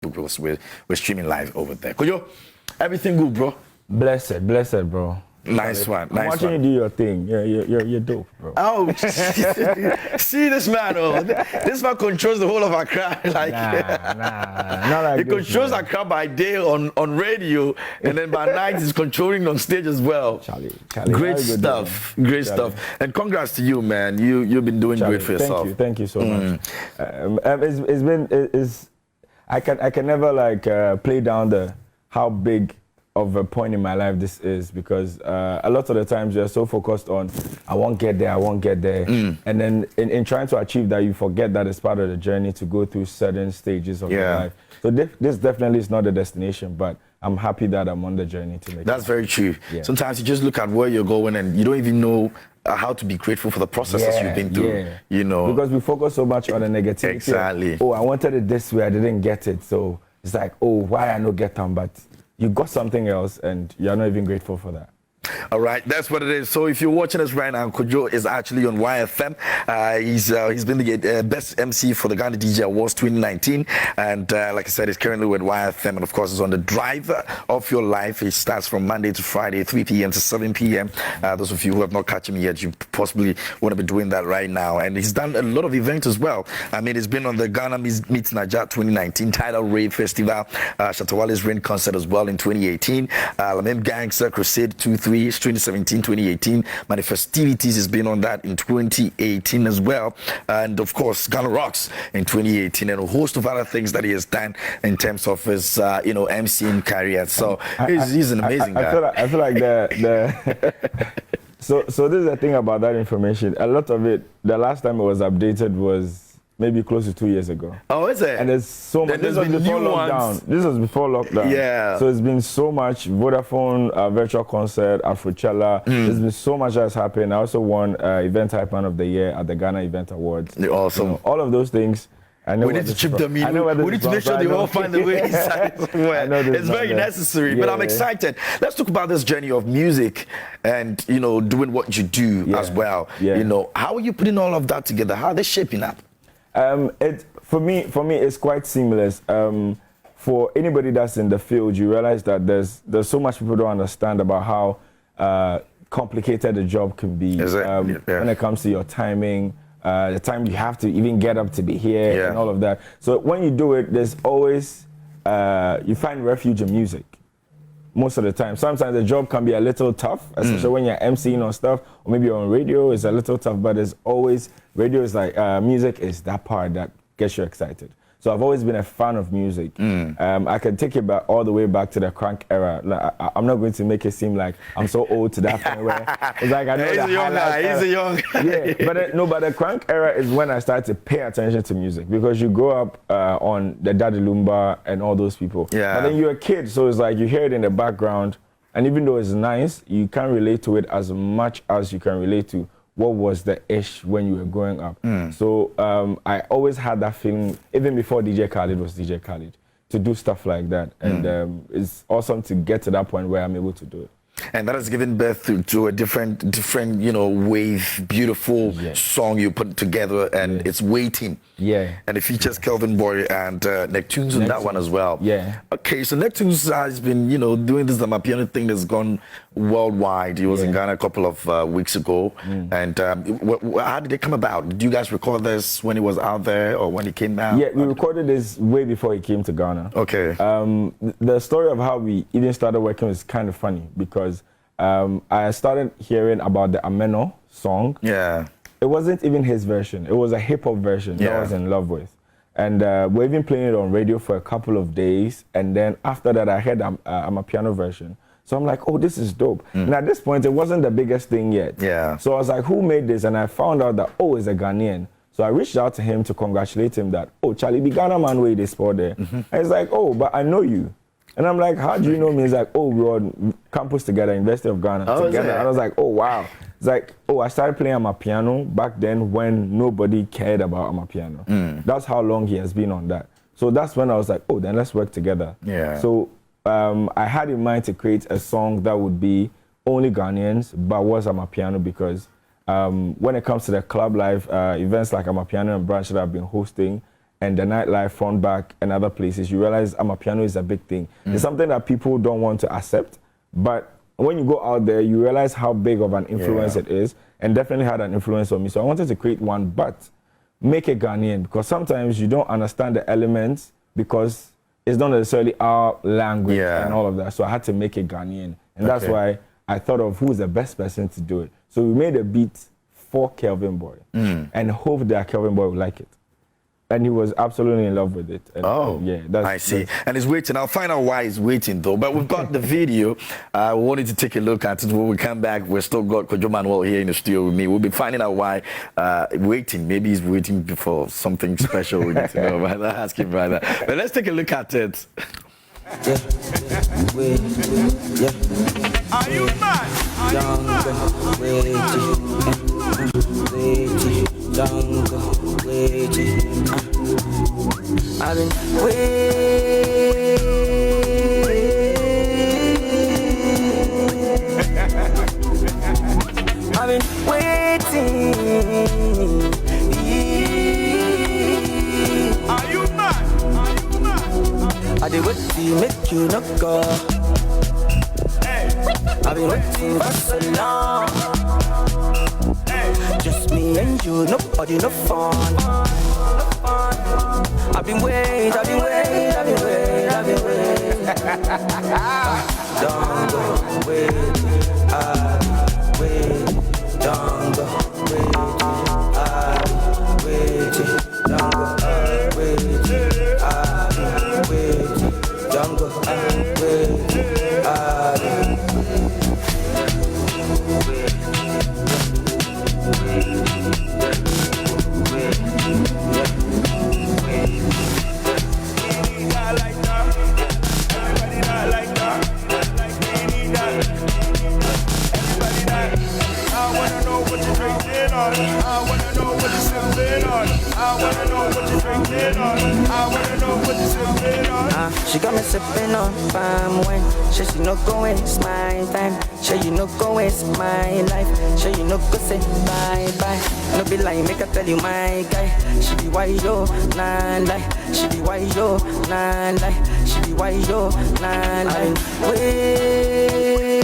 because we're streaming live over there. Kojo, everything good, bro? Blessed, bro. Nice one. I'm watching you do your thing. Yeah, you're dope, bro. Oh, see this man, oh. This man controls the whole of Accra. Like, not like he controls Accra by day on radio, and then by night he's controlling on stage as well. Charlie, great stuff, and congrats to you, man. You've been doing great for yourself. Thank you so much. I can never like play down how big of a point in my life this is, because a lot of the times you're so focused on I won't get there, and then in trying to achieve that, you forget that it's part of the journey to go through certain stages of your life. So this definitely is not the destination, but I'm happy that I'm on the journey to make it. That's very true. Yeah. Sometimes you just look at where you're going and you don't even know how to be grateful for the processes you've been through. You know, because we focus so much on the negativity. Exactly. Oh, I wanted it this way, I didn't get it, so it's like, oh, why I not get them? But you got something else and you're not even grateful for that. All right, that's what it is. So if you're watching us right now, Kojo is actually on YFM. He's been the best MC for the Ghana DJ Awards 2019, and like I said, he's currently with YFM, and of course, is on the drive of your life. It starts from Monday to Friday, 3 p.m. to 7 p.m. Those of you who have not catch him yet, you possibly want to be doing that right now. And he's done a lot of events as well. I mean, he's been on the Ghana Meets Naija 2019 Tidal Rave Festival, Shatawale's Rain Concert as well in 2018, Lamem Gangster Crusade 2-3. 2017, 2018 Manifestivities has been on that in 2018 as well, and of course Ghana Rocks in 2018, and a host of other things that he has done in terms of his MCing career. So he's an amazing guy. I feel like so this is the thing about that information. A lot of it, the last time it was updated was maybe close to 2 years ago. Oh, is it? And there's so much. This was before lockdown. This was before lockdown. Yeah. So it's been so much. Vodafone virtual concert, Afrochella. There's been so much that's happened. I also won Event Hype Man of the Year at the Ghana Event Awards. Awesome. You know, all of those things. I know we need to chip them in. We need to make sure they all find the way inside somewhere. It's very necessary. But I'm excited. Let's talk about this journey of music and, doing what you do as well. Yeah. How are you putting all of that together? How are they shaping up? For me, it's quite seamless. For anybody that's in the field, you realize that there's so much people don't understand about how complicated the job can be when it comes to your timing, the time you have to even get up to be here and all of that. So when you do it, there's always you find refuge in music. Most of the time. Sometimes the job can be a little tough, especially when you're MCing or stuff, or maybe you're on radio, it's a little tough, but there's always, radio is like, music is that part that gets you excited. So I've always been a fan of music. I can take it back all the way back to the crunk era. Like, I'm not going to make it seem like I'm so old to that point where it's like I know he's a young guy. But the crunk era is when I started to pay attention to music, because you grow up on the Daddy Lumba and all those people. Yeah. And then you're a kid, so it's like you hear it in the background, and even though it's nice, you can't relate to it as much as you can relate to what was the ish when you were growing up. So I always had that feeling, even before DJ Khaled was DJ Khaled, to do stuff like that. And it's awesome to get to that point where I'm able to do it. And that has given birth to a different, wave, beautiful song you put together, and it's Waiting. Yeah. And it features KelvynBoy and Nektunez on that one as well. Yeah. Okay, so Nektunez has been, doing this Amapiano thing that's gone worldwide. He was in Ghana a couple of weeks ago. And how did it come about? Did you guys record this when he was out there or when he came out? Yeah, we recorded this way before he came to Ghana. Okay. The story of how we even started working was kind of funny, because I started hearing about the Ameno song. Yeah. It wasn't even his version. It was a hip-hop version that I was in love with. And we're even playing it on radio for a couple of days. And then after that, I heard a piano version. So I'm like, oh, this is dope. And at this point, it wasn't the biggest thing yet. Yeah. So I was like, who made this? And I found out that, oh, it's a Ghanaian. So I reached out to him to congratulate him that, oh, Charlie, the Ghana man way they sport there. And he's like, oh, but I know you. And I'm like, how do you know me? He's like, oh, we were on campus together, University of Ghana together. And I was like, oh, wow. It's like, oh, I started playing on my piano back then when nobody cared about my piano. That's how long he has been on that. So that's when I was like, oh, then let's work together. Yeah. So I had in mind to create a song that would be only Ghanaians, but was on my piano, because when it comes to the club life events like Amapiano and Branch that I've been hosting, and the nightlife, front, back, and other places, you realize amapiano is a big thing. It's something that people don't want to accept, but when you go out there, you realize how big of an influence it is, and definitely had an influence on me. So I wanted to create one, but make it Ghanaian, because sometimes you don't understand the elements because it's not necessarily our language and all of that. So I had to make it Ghanaian, and that's why I thought of who's the best person to do it. So we made a beat for KelvynBoy and hoped that KelvynBoy would like it. And he was absolutely in love with it. And yeah, I see. And he's waiting. I'll find out why he's waiting, though. But we've got the video. We wanted to take a look at it. When we come back, we've still got Kojo Manuel here in the studio with me. We'll be finding out why waiting. Maybe he's waiting for something special. We need to know about that. Ask him about that. But let's take a look at it. Are you mad? I've been waiting. Are you mad? I did what to make you not go. I've been waiting for so long. Just me and you, nobody, no fun. I've been waiting. Don't go wait. Don't go wait. Don't go wait. Don't go she got me sipping on palm wine. Sure she no go waste my time. Sure you no go waste my life. Sure you no go say bye bye. No be lying, make I tell you my guy. She be wide yo, nah lie. She be wide yo, nah lie. She be wide yo, nah lie. Wait.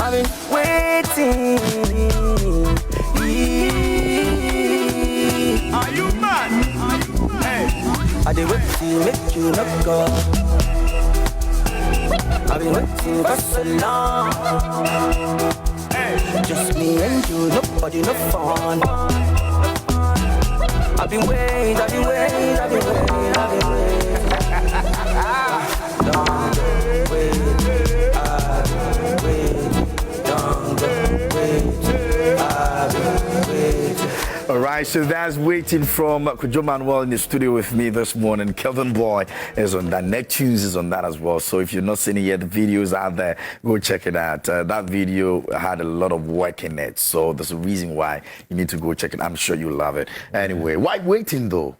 I've been waiting. Are you mad? I did wait to make you not go. I've been waiting for so long. Just me and you, nobody, no fun. I've been waiting. Don't wait. All right, so that's waiting from Kojo Manuel in the studio with me this morning. KelvynBoy is on that. Nektunez is on that as well. So if you're not seeing it yet, the video's out there. Go check it out. That video had a lot of work in it. So there's a reason why you need to go check it. I'm sure you'll love it. Anyway, why waiting though?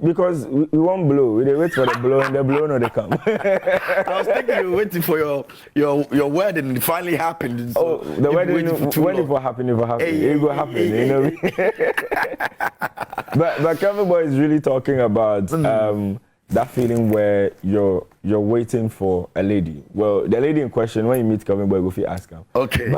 Because we won't blow. We wait for the blow, and the blow no they come. I was thinking you were waiting for your wedding. It finally happened. So the wedding when it will happen, it will happen. It will happen. You know. But KelvynBoy is really talking about that feeling where you're waiting for a lady. Well, the lady in question, when you meet KelvynBoy, go ask him. Okay.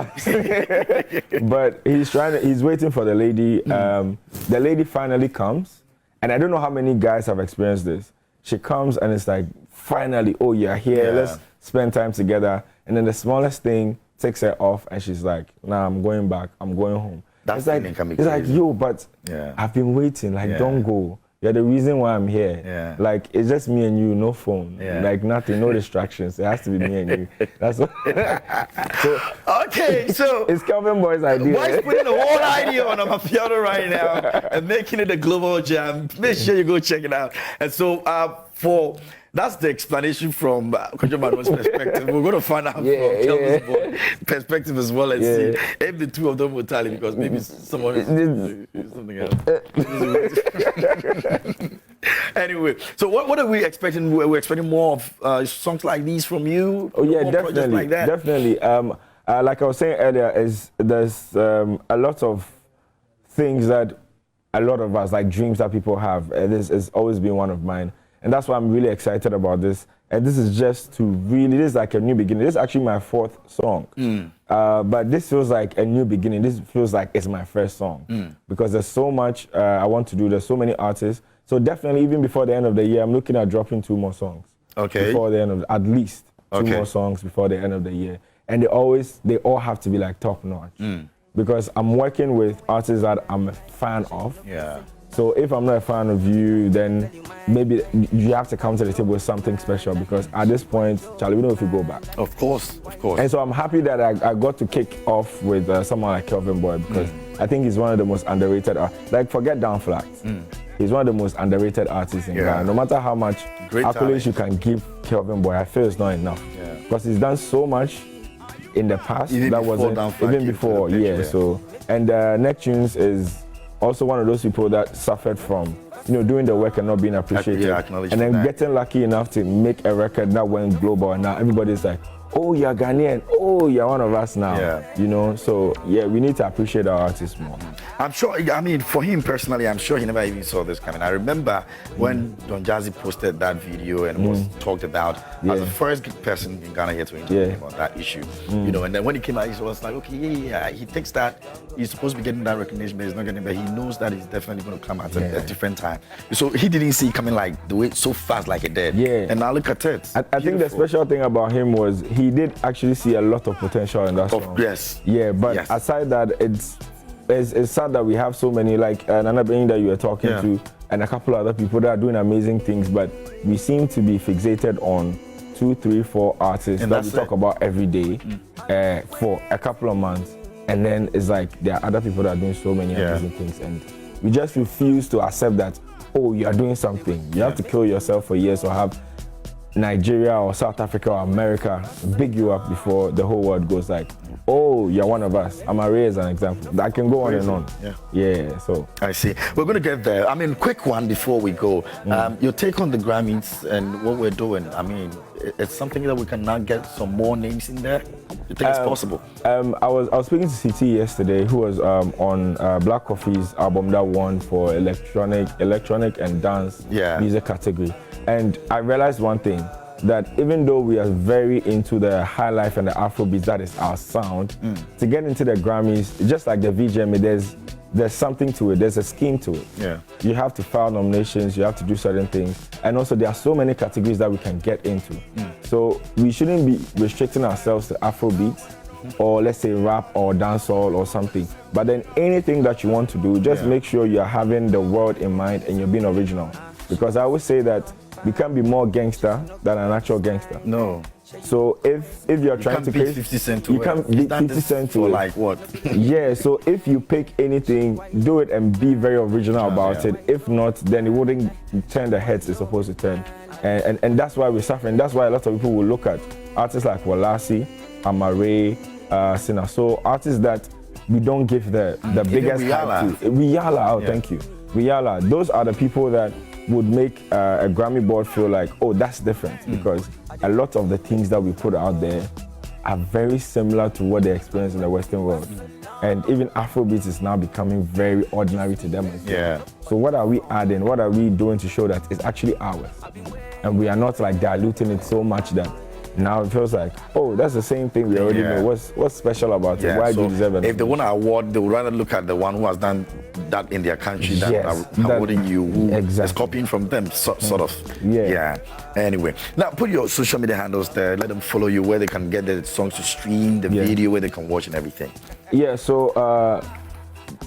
But he's waiting for the lady. The lady finally comes. And I don't know how many guys have experienced this. She comes and it's like, finally, oh, you're here. Let's spend time together. And then the smallest thing takes her off, and she's like, nah, I'm going back. I'm going home. That's it's like, yo, but I've been waiting. Like, don't go. You're the reason why I'm here. Yeah. Like, it's just me and you, no phone. Yeah. Like, nothing, no distractions. It has to be me and you. That's what. Okay, so it's KelvynBoy's idea. Boy's putting the whole idea on a piano right now and making it a global jam. Make sure you go check it out. And so that's the explanation from Kojo Manuel's perspective. We're going to find out from KelvynBoy's perspective as well and see if the two of them will tally, because maybe someone is something else. Anyway, so what are we expecting? We're expecting more of songs like these from you? Oh yeah, more definitely, like that? definitely. Like I was saying earlier, there's a lot of things that a lot of us, like dreams that people have. This has always been one of mine. And that's why I'm really excited about this. And this is just to really, this is like a new beginning. This is actually my 4th song. But this feels like a new beginning. This feels like it's my first song. Because there's so much I want to do. There's so many artists. So definitely, even before the end of the year, I'm looking at dropping 2 more songs. Okay. Before the end of, at least 2 more songs before the end of the year. And they all have to be like top notch. Because I'm working with artists that I'm a fan of. Yeah. So if I'm not a fan of you, then maybe you have to come to the table with something special, because at this point, Charlie, we know if you go back. Of course. And so I'm happy that I got to kick off with someone like KelvynBoy, because I think he's one of the most underrated artists. Like, forget Down Flags. He's one of the most underrated artists in Ghana. No matter how much accolades you can give KelvynBoy, I feel it's not enough. Because he's done so much in the past. Even that before wasn't Down Flag even before, So, and Nektunez is also one of those people that suffered from, doing the work and not being appreciated. And then getting lucky enough to make a record that went global, and now everybody's like, oh, you're Ghanaian, oh, you're one of us now. So we need to appreciate our artists more. I'm sure, for him personally, I'm sure he never even saw this coming. I remember when Don Jazzy posted that video and was talked about as the first person in Ghana here to interview him on that issue. And then when he came out, he was like, okay, he thinks that he's supposed to be getting that recognition, but he's not getting it, but he knows that he's definitely going to come at a different time. So he didn't see it coming like the way so fast like it did. And now look at it. I think the special thing about him was he did actually see a lot of potential in that song. Yes. But aside that, it's sad that we have so many, like Nana Being that you were talking to, and a couple other people that are doing amazing things, but we seem to be fixated on 2, 3, 4 artists that we talk about every day for a couple of months, and then it's like there are other people that are doing so many amazing things, and we just refuse to accept that, oh, you are doing something. You have to kill yourself for years or have Nigeria or South Africa or America big you up before the whole world goes like, oh, you're one of us. Amare is an example. I can go on and on. So I see. We're going to get there. Quick one before we go. Your take on the Grammys and what we're doing. It's something that we can now get some more names in there. You think it's possible? I was speaking to CT yesterday, who was on Black Coffee's album that won for electronic and dance music category. And I realized one thing, that even though we are very into the high life and the Afrobeats, that is our sound, to get into the Grammys, just like the VGMA, there's something to it, there's a scheme to it. You have to file nominations, you have to do certain things, and also there are so many categories that we can get into. So we shouldn't be restricting ourselves to Afrobeats, or let's say rap or dancehall or something. But then anything that you want to do, just make sure you're having the world in mind and you're being original. Because I always say that we can't be more gangster than an actual gangster. No. So if you're trying to beat 50 Cent to you can't beat 50 Cent to like what? So if you pick anything, do it and be very original about it. If not, then it wouldn't turn the heads it's supposed to turn. And that's why we're suffering. That's why a lot of people will look at artists like Walasi, Amare, Sinaso, artists that we don't give the biggest hype to. Wiyala, thank you. Wiyala, those are the people that would make a Grammy board feel like, oh, that's different, because a lot of the things that we put out there are very similar to what they experience in the Western world. And even Afrobeats is now becoming very ordinary to them as well. So what are we adding? What are we doing to show that it's actually ours? And we are not like diluting it so much that now it feels like, oh, that's the same thing we already know. What's special about it? Why do you deserve it? If they won an award, they would rather look at the one who has done that in their country than awarding you who is copying from them, sort of. Anyway, now put your social media handles there. Let them follow you, where they can get the songs to stream, the video, where they can watch and everything. So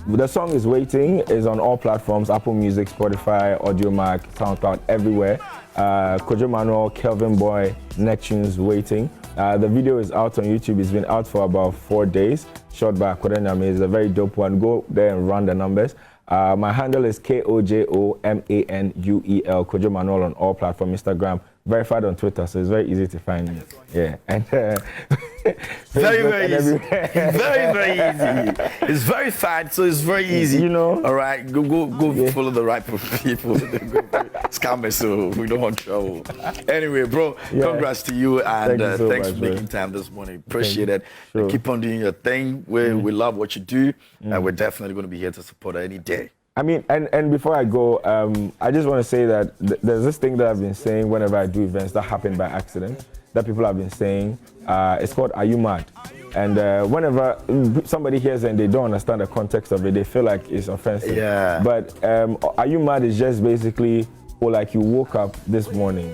the song is Waiting, is on all platforms, Apple Music, Spotify, Audiomack, SoundCloud, everywhere. Kojo Manuel, KelvynBoy, Nektunez, Waiting. The video is out on YouTube. It's been out for about 4 days, shot by Ghanaian. It's a very dope one. Go there and run the numbers. My handle is KOJOMANUEL, Kojo Manuel on all platforms, Instagram, verified on Twitter, so it's very easy to find me. And Very easy. Very easy. It's very fast, so it's very easy. You know. All right, go follow the right people. Scammers, so we don't want trouble. Anyway, bro, congrats to you, and thanks for making time this morning. Appreciate it. Sure. Keep on doing your thing. We love what you do, and we're definitely going to be here to support her any day. I mean, and before I go, I just want to say that there's this thing that I've been saying whenever I do events that happen by accident, that people have been saying. It's called "Are you mad?" And whenever somebody hears it and they don't understand the context of it, they feel like it's offensive. Yeah. But "Are you mad?" is just basically, or like you woke up this morning,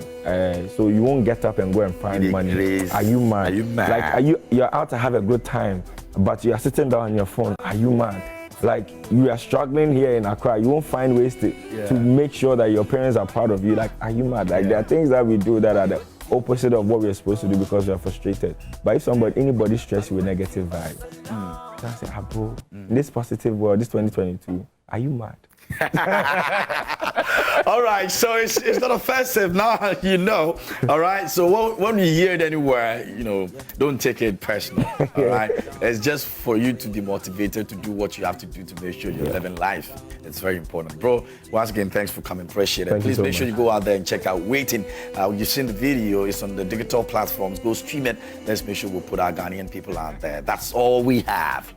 so you won't get up and go and find money. Are you mad? Are you mad? Like, you're out to have a good time, but you are sitting down on your phone. Are you mad? Like, you are struggling here in Accra, you won't find ways to make sure that your parents are proud of you. Like, are you mad? Like, there are things that we do that are the opposite of what we're supposed to do because we are frustrated. But if anybody stress you with negative vibes, can I say, bro, in this positive world, this 2022, are you mad? All right, so it's not offensive now, you know. All right, so when you hear it anywhere, don't take it personal. All right, it's just for you to be motivated to do what you have to do to make sure you're living life. It's very important, bro. Once again, thanks for coming. Appreciate it. Please make sure you go out there and check out Waiting. You've seen the video. It's on the digital platforms. Go stream it. Let's make sure we put our Ghanaian people out there. That's all we have.